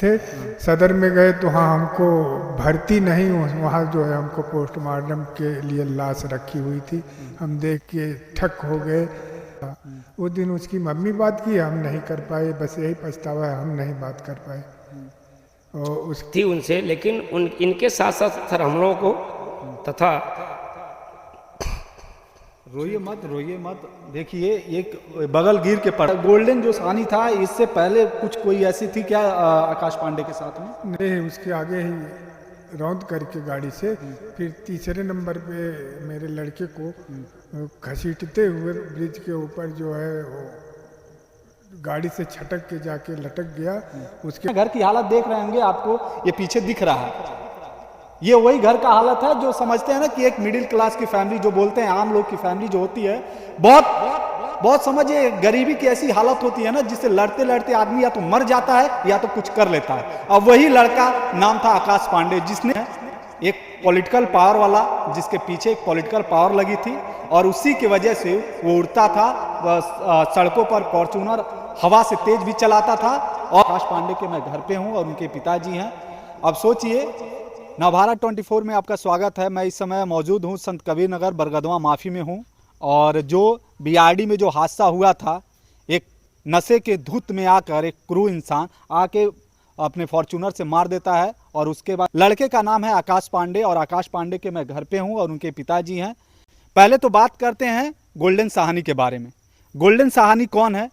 थे। सदर में गए तो हाँ हमको भर्ती नहीं, वहाँ जो है हमको पोस्टमार्टम के लिए लाश रखी हुई थी। हम देख के ठक हो गए। उस दिन उसकी मम्मी बात की, हम नहीं कर पाए, बस यही पछतावा है, हम नहीं बात कर पाए। और उस थी उनसे, लेकिन इनके साथ साथ सर हम लोगों को तथा रोइए मत। देखिए एक बगल गिर के पड़ा गोल्डन जो सानी था, इससे पहले कुछ कोई ऐसी थी क्या आकाश पांडे के साथ में? नहीं, उसके आगे ही रौंद करके गाड़ी से फिर तीसरे नंबर पे मेरे लड़के को घसीटते हुए ब्रिज के ऊपर जो है वो गाड़ी से छटक के जाके लटक गया। उसके घर की हालत देख रहे होंगे आपको, ये पीछे दिख रहा है, ये वही घर का हालत है जो समझते हैं ना कि एक मिडिल क्लास की फैमिली, जो बोलते हैं आम लोग की फैमिली जो होती है, बहुत समझिए गरीबी की ऐसी हालत होती है ना जिससे लड़ते लड़ते आदमी या तो मर जाता है या तो कुछ कर लेता है। अब वही लड़का नाम था आकाश पांडे, जिसने एक पॉलिटिकल पावर वाला, जिसके पीछे एक पॉलिटिकल पावर लगी थी और उसी की वजह से वो उड़ता था सड़कों पर, फॉर्च्यूनर हवा से तेज भी चलाता था। और आकाश पांडे के मैं घर पे हूँ और उनके पिताजी हैं। अब सोचिए, नवभारत 24 में आपका स्वागत है। मैं इस समय मौजूद हूँ संत कबीर नगर बरगदवा माफी में हूँ। और जो बीआरडी में जो हादसा हुआ था, एक नशे के धुत में आकर एक क्रू इंसान आके अपने फॉर्च्यूनर से मार देता है। और उसके बाद लड़के का नाम है आकाश पांडे और आकाश पांडे के मैं घर पे हूँ और उनके पिताजी हैं। पहले तो बात करते हैं गोल्डन साहनी के बारे में। गोल्डन साहनी कौन है?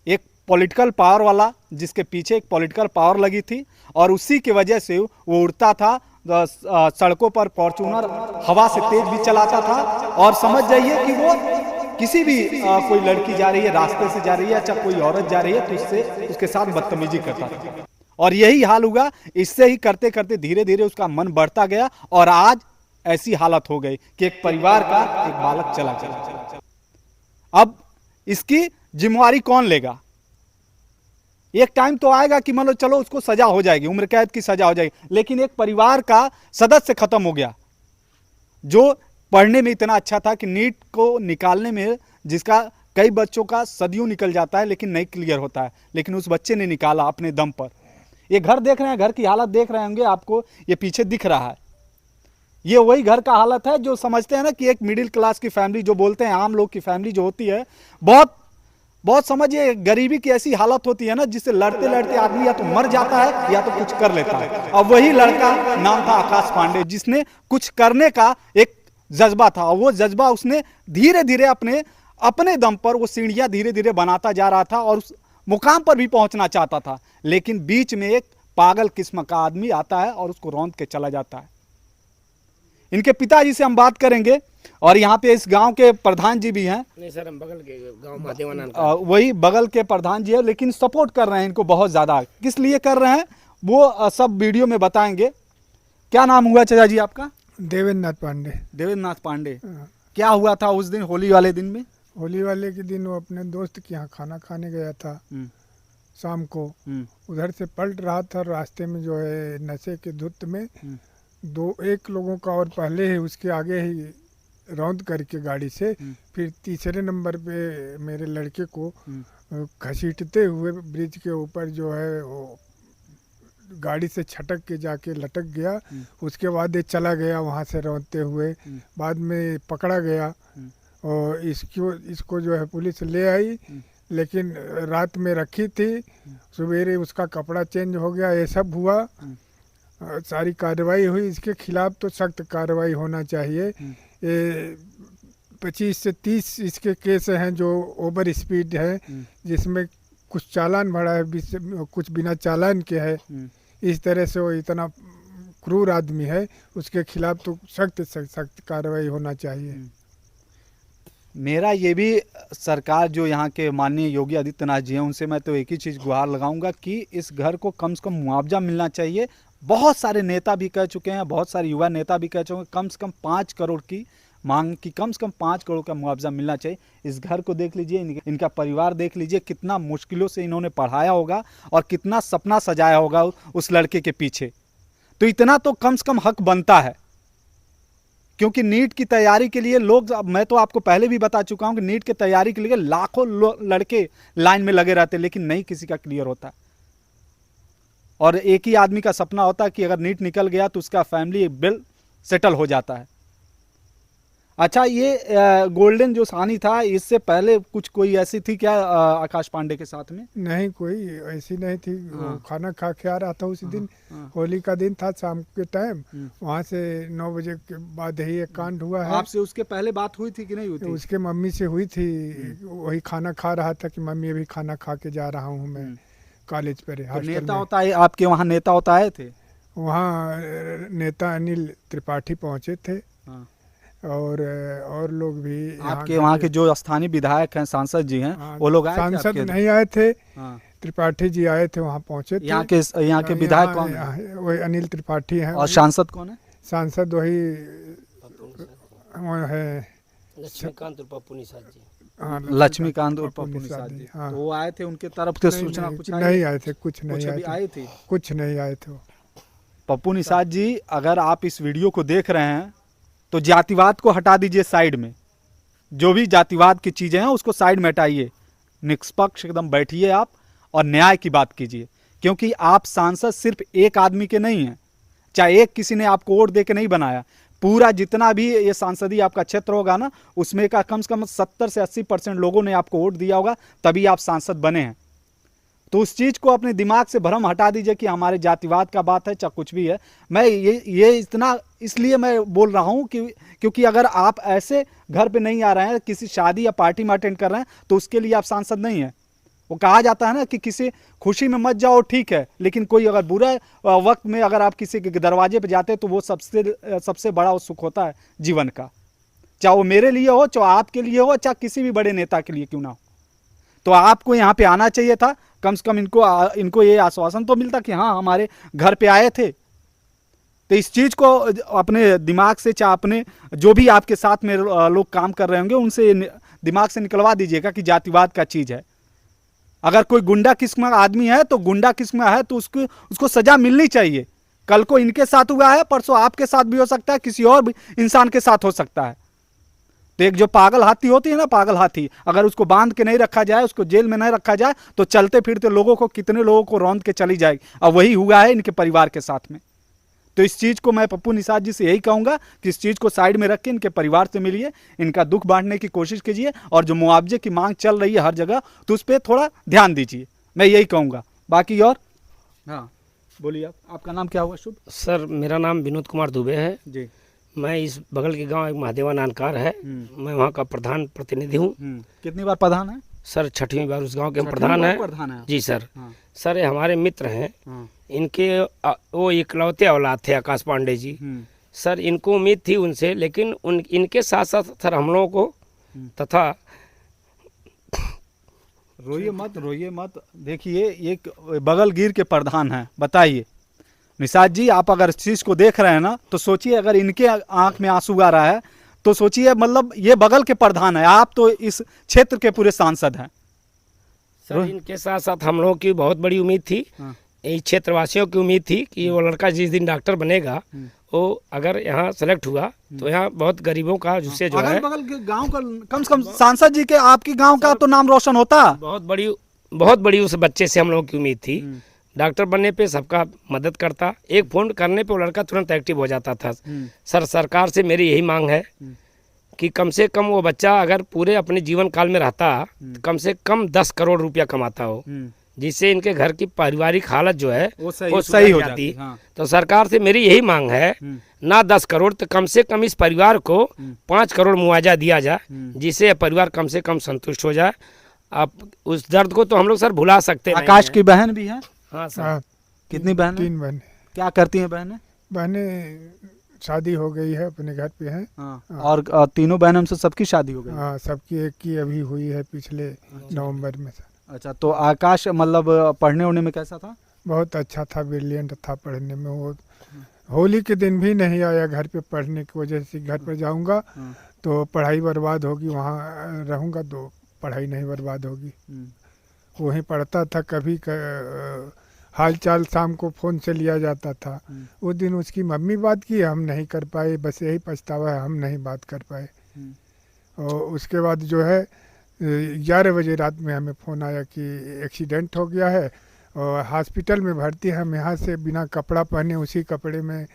एक पॉलिटिकल पावर वाला, जिसके पीछे एक पॉलिटिकल पावर लगी थी और उसी की वजह से वो उड़ता था सड़कों पर, फॉर्च्यूनर हवा से तेज भी चलाता था। और समझ जाइए कि वो किसी भी कोई लड़की जा रही है, रास्ते से जा रही है, चाहे कोई औरत जा रही है, तो इससे उसके साथ बदतमीजी करता था। और यही हाल हुआ। इससे ही करते करते धीरे धीरे उसका मन बढ़ता गया और आज ऐसी हालत हो गई कि एक परिवार का एक बालक चला गया। अब इसकी जिम्मेवारी कौन लेगा? एक टाइम तो आएगा कि मान लो चलो उसको सजा हो जाएगी, उम्र कैद की सजा हो जाएगी, लेकिन एक परिवार का सदस्य खत्म हो गया जो पढ़ने में इतना अच्छा था कि नीट को निकालने में, जिसका कई बच्चों का सदियों निकल जाता है लेकिन नहीं क्लियर होता है, लेकिन उस बच्चे ने निकाला अपने दम पर। ये घर देख रहे हैं, घर की हालत देख रहे होंगे आपको, ये पीछे दिख रहा है, ये वही घर का हालत है जो समझते हैं ना कि एक मिडिल क्लास की फैमिली, जो बोलते हैं आम लोग की फैमिली जो होती है, बहुत समझिए गरीबी की ऐसी हालत होती है ना जिससे लड़ते लड़ते आदमी या तो मर जाता है या तो कुछ कर लेता है। अब वही लड़का नाम था आकाश पांडे, जिसने कुछ करने का एक जज्बा था और वो जज्बा उसने धीरे धीरे अपने दम पर वो सीढ़ियां धीरे धीरे बनाता जा रहा था और उस मुकाम पर भी पहुंचना चाहता था। लेकिन बीच में एक पागल किस्म का आदमी आता है और उसको रौंद के चला जाता है। इनके पिताजी से हम बात करेंगे और यहाँ पे इस गांव के प्रधान जी भी हैं। नहीं सर, हम बगल के गांव महादेवानंद वही बगल के प्रधान जी है, लेकिन सपोर्ट कर रहे हैं इनको बहुत ज्यादा। किस लिए कर रहे हैं वो सब वीडियो में बताएंगे। क्या नाम हुआ चाचा जी आपका? देवेंद्रनाथ पांडे। देवेंद्रनाथ पांडे। क्या हुआ था उस दिन, होली वाले दिन में? होली वाले के दिन वो अपने दोस्त के यहाँ खाना खाने गया था शाम को। उधर से पलट रहा था, रास्ते में जो है नशे के धुत में एक लोगों का और पहले ही उसके आगे ही रौंद करके गाड़ी से फिर तीसरे नंबर पे मेरे लड़के को घसीटते हुए ब्रिज के ऊपर जो है वो गाड़ी से छटक के जाके लटक गया। उसके बाद ये चला गया वहाँ से रौंदते हुए, बाद में पकड़ा गया और इसको जो है पुलिस ले आई, लेकिन रात में रखी थी, सवेरे उसका कपड़ा चेंज हो गया, ये सब हुआ। सारी कार्रवाई हुई, इसके खिलाफ तो सख्त कार्रवाई होना चाहिए। ये 25 से 30 इसके केस हैं जो ओवर स्पीड है, जिसमें कुछ चालान भरा है, कुछ बिना चालान के है। इस तरह से वो इतना क्रूर आदमी है, उसके खिलाफ तो सख्त कार्रवाई होना चाहिए। मेरा ये भी सरकार जो यहाँ के माननीय योगी आदित्यनाथ जी हैं, उनसे मैं तो एक ही चीज़ गुहार लगाऊंगा कि इस घर को कम से कम मुआवजा मिलना चाहिए। बहुत सारे नेता भी कह चुके हैं, बहुत सारे युवा नेता भी कह चुके हैं, कम से कम 5 करोड़ की मांग की, कम से कम 5 करोड़ का मुआवजा मिलना चाहिए। इस घर को देख लीजिए, इनका परिवार देख लीजिए, कितना मुश्किलों से इन्होंने पढ़ाया होगा और कितना सपना सजाया होगा उस लड़के के पीछे। तो इतना तो कम से कम हक बनता है, क्योंकि नीट की तैयारी के लिए लोग, मैं तो आपको पहले भी बता चुका हूं कि नीट की तैयारी के लिए लाखों लड़के लाइन में लगे रहते, लेकिन नहीं किसी का क्लियर होता। और एक ही आदमी का सपना होता है कि अगर नीट निकल गया तो उसका फैमिली बिल सेटल हो जाता है। अच्छा, ये गोल्डन जो सानी था, इससे पहले कुछ कोई ऐसी थी क्या आकाश पांडे के साथ में? नहीं, कोई ऐसी नहीं थी। वो हाँ। खाना खा के आ रहा था उसी दिन, हाँ। होली का दिन था, शाम के टाइम। वहाँ से 9 बजे के बाद ही एक कांड हुआ है। आपसे उसके पहले बात हुई थी कि नहीं हुई थी? उसके मम्मी से हुई थी, वही खाना खा रहा था कि मम्मी अभी खाना खा के जा रहा हूँ मैं कॉलेज पर, तो हॉस्टल नेता में। होता है आपके वहाँ, नेता होता आए थे? वहाँ नेता अनिल त्रिपाठी पहुँचे थे, हाँ। और लोग भी आपके वहाँ के जो स्थानीय विधायक हैं, सांसद जी हैं, वो लोग आए थे सांसद आपके? नहीं आए थे, हाँ। त्रिपाठी जी आए थे, वहाँ पहुँचे थे। यहाँ के विधायक कौन है? वही अनिल त्रिपाठी हैं। और सांसद कौन है? सांसद वही वो है लक्ष्मीकांत और पप्पू निषाद जी। हाँ, लक्ष्मीकांत और पप्पू निषाद जी। हाँ। तो वो आए थे, उनके तरफ से सूचना कुछ आई? नहीं आए थे, कुछ कुछ नहीं आए अभी थे, आई थी? कुछ नहीं आए थे वो। पप्पू निषाद जी, अगर आप इस वीडियो को देख रहे हैं तो जातिवाद को हटा दीजिए साइड में। जो भी जातिवाद की चीज़ें हैं उसको साइड में हटाइए, निष्पक्ष एकदम बैठिए आप और न्याय की बात कीजिए। क्योंकि आप सांसद सिर्फ एक आदमी के नहीं हैं, चाहे एक किसी ने आपको वोट दे के नहीं बनाया। पूरा जितना भी ये सांसदीय आपका क्षेत्र होगा ना, उसमें का कम से कम 70 से 80% लोगों ने आपको वोट दिया होगा, तभी आप सांसद बने हैं। तो उस चीज़ को अपने दिमाग से भ्रम हटा दीजिए कि हमारे जातिवाद का बात है चाहे कुछ भी है। मैं ये इतना इसलिए मैं बोल रहा हूँ कि क्योंकि अगर आप ऐसे घर पे नहीं आ रहे हैं, किसी शादी या पार्टी में अटेंड कर रहे हैं, तो उसके लिए आप सांसद नहीं हैं। वो कहा जाता है ना कि किसी खुशी में मत जाओ, ठीक है, लेकिन कोई अगर बुरा वक्त में अगर आप किसी के दरवाजे पर जाते हैं तो वो सबसे बड़ा वो सुख होता है जीवन का। चाहे वो मेरे लिए हो, चाहे आपके लिए हो, चाहे किसी भी बड़े नेता के लिए क्यों ना हो। तो आपको यहाँ पे आना चाहिए था, कम से कम इनको ये आश्वासन तो मिलता कि हाँ हमारे घर पे आए थे। तो इस चीज़ को अपने दिमाग से, चाहे अपने जो भी आपके साथ में लोग काम कर रहे होंगे उनसे दिमाग से निकलवा दीजिएगा कि जातिवाद का चीज़ है। अगर कोई गुंडा किस्म का आदमी है तो गुंडा किस्म का है तो उसको सजा मिलनी चाहिए। कल को इनके साथ हुआ है, परसों आपके साथ भी हो सकता है, किसी और भी इंसान के साथ हो सकता है। तो एक जो पागल हाथी होती है ना, पागल हाथी, अगर उसको बांध के नहीं रखा जाए, उसको जेल में नहीं रखा जाए, तो चलते फिरते लोगों को, कितने लोगों को रौंद के चली जाएगी। और वही हुआ है इनके परिवार के साथ में। तो इस चीज़ को मैं पप्पू निषाद जी से यही कहूँगा कि इस चीज़ को साइड में रख के इनके परिवार से मिलिए, इनका दुख बांटने की कोशिश कीजिए, और जो मुआवजे की मांग चल रही है हर जगह, तो उस पर थोड़ा ध्यान दीजिए, मैं यही कहूँगा। बाकी और हाँ बोलिए, आपका नाम क्या हुआ? शुभ सर, मेरा नाम विनोद कुमार दुबे है जी। मैं इस बगल के गांव एक महादेवा नानकार है, मैं वहाँ का प्रधान प्रतिनिधि हूँ। कितनी बार प्रधान है? सर 6वीं बार उस गांव के हम प्रधान हैं। जी सर। हाँ। सर, ये हमारे मित्र हैं। हाँ। इनके वो इकलौते औलाद थे आकाश पांडे जी। सर, इनको उम्मीद थी उनसे, लेकिन इनके साथ साथ सर हम लोगों को तथा रोइए मत। देखिए, एक बगल गिर के प्रधान है। बताइए निषाद जी, आप अगर इस चीज़ को देख रहे हैं ना, तो सोचिए अगर इनके आंख में आंसू आ रहा है तो सोचिए, मतलब ये बगल के प्रधान है, आप तो इस क्षेत्र के पूरे सांसद हैं। सर, इनके साथ साथ हम लोगों की बहुत बड़ी उम्मीद थी, इस क्षेत्रवासियों की उम्मीद थी कि वो लड़का जिस दिन डॉक्टर बनेगा, वो अगर यहाँ सेलेक्ट हुआ तो यहाँ बहुत गरीबों का जिससे जो है बगल के गांव का कम से कम सांसद जी के, आपकी गांव का तो नाम रोशन होता। बहुत बड़ी उस बच्चे से हम लोगों की उम्मीद थी। डॉक्टर बनने पे सबका मदद करता, एक फ़ोन करने पे वो लड़का तुरंत एक्टिव हो जाता था। सर, सरकार से मेरी यही मांग है कि कम से कम वो बच्चा अगर पूरे अपने जीवन काल में रहता तो कम से कम 10 करोड़ रुपया कमाता हो, जिससे इनके घर की पारिवारिक हालत जो है वो सही हो जाती। हाँ। तो सरकार से मेरी यही मांग है, ना 10 करोड़ तो कम से कम इस परिवार को 5 करोड़ मुआवजा दिया जाए, जिससे परिवार कम से कम संतुष्ट हो जाए। आप उस दर्द को तो हम लोग सर भुला सकते हैं। आकाश की बहन भी है? हाँ सर। कितनी बहन? 3 बहन। क्या करती हैं बहनें? बहनें शादी हो गई है, अपने घर पे हैं। हाँ। और तीनों बहनों से सबकी शादी हो गई? हाँ, सबकी। एक की अभी हुई है पिछले नवंबर में सर। अच्छा, तो आकाश मतलब पढ़ने होने में कैसा था? बहुत अच्छा था, ब्रिलियंट था पढ़ने में। वो होली के दिन भी नहीं आया घर पे पढ़ने की वजह से। घर पर जाऊंगा तो पढ़ाई बर्बाद होगी, वहाँ रहूंगा तो पढ़ाई नहीं बर्बाद होगी। वहीं पढ़ता था। कभी हाल चाल शाम को फ़ोन से लिया जाता था। उस दिन उसकी मम्मी बात की, हम नहीं कर पाए, बस यही पछतावा है, हम नहीं बात कर पाए। और उसके बाद जो है 11 बजे रात में हमें फ़ोन आया कि एक्सीडेंट हो गया है और हॉस्पिटल में भर्ती हम यहाँ से बिना कपड़ा पहने उसी कपड़े में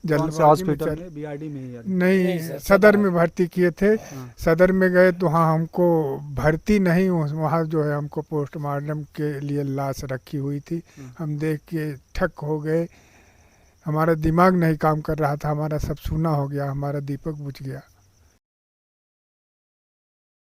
कौन से जल्दबाजी में हॉस्पिटल में? बीआरडी में ही? नहीं, नहीं सर, सदर में भर्ती किए थे। हाँ। सदर में गए तो हाँ हमको भर्ती नहीं, वहाँ जो है हमको पोस्टमार्टम के लिए लाश रखी हुई थी। हम देख के ठक हो गए, हमारा दिमाग नहीं काम कर रहा था, हमारा सब सूना हो गया, हमारा दीपक बुझ गया।